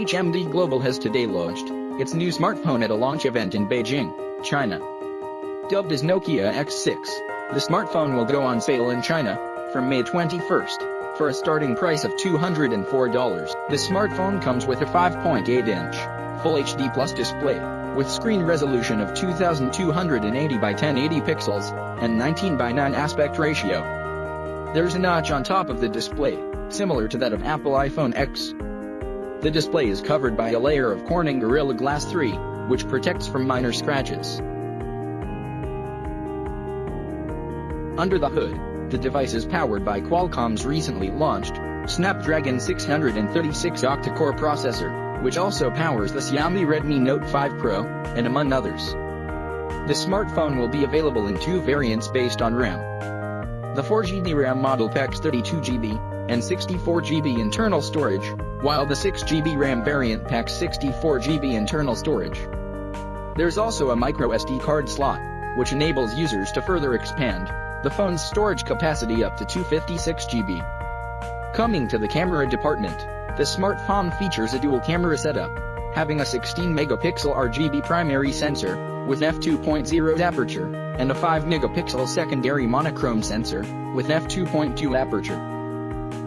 HMD Global has today launched its new smartphone at a launch event in Beijing, China. Dubbed as Nokia X6, the smartphone will go on sale in China from May 21st for a starting price of $204. The smartphone comes with a 5.8-inch Full HD Plus display with screen resolution of 2280 by 1080 pixels and 19 by 9 aspect ratio. There's a notch on top of the display, similar to that of Apple iPhone X. The display is covered by a layer of Corning Gorilla Glass 3, which protects from minor scratches. Under the hood, the device is powered by Qualcomm's recently launched Snapdragon 636 octa-core processor, which also powers the Xiaomi Redmi Note 5 Pro, and among others. The smartphone will be available in two variants based on RAM. The 4GB RAM model packs 32GB and 64GB internal storage, while the 6GB RAM variant packs 64GB internal storage. There's also a microSD card slot, which enables users to further expand the phone's storage capacity up to 256GB. Coming to the camera department, the smartphone features a dual camera setup, having a 16-megapixel RGB primary sensor with f2.0 aperture and a 5-megapixel secondary monochrome sensor with f2.2 aperture.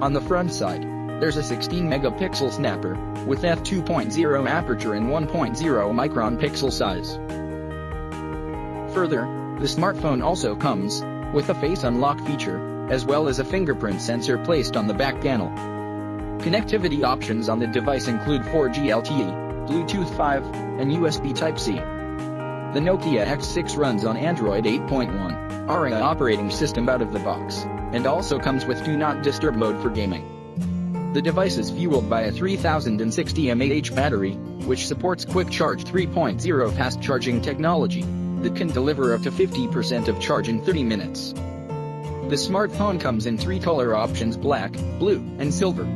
On the front side, there's a 16-megapixel snapper with f2.0 aperture and 1.0 micron pixel size. Further, the smartphone also comes with a face unlock feature, as well as a fingerprint sensor placed on the back panel. Connectivity options on the device include 4G LTE, Bluetooth 5, and USB Type-C. The Nokia X6 runs on Android 8.1 ARIA operating system out of the box, and also comes with Do Not Disturb mode for gaming. The device is fueled by a 3060 mAh battery, which supports Quick Charge 3.0 fast charging technology that can deliver up to 50% of charge in 30 minutes. The smartphone comes in three color options: black, blue, and silver.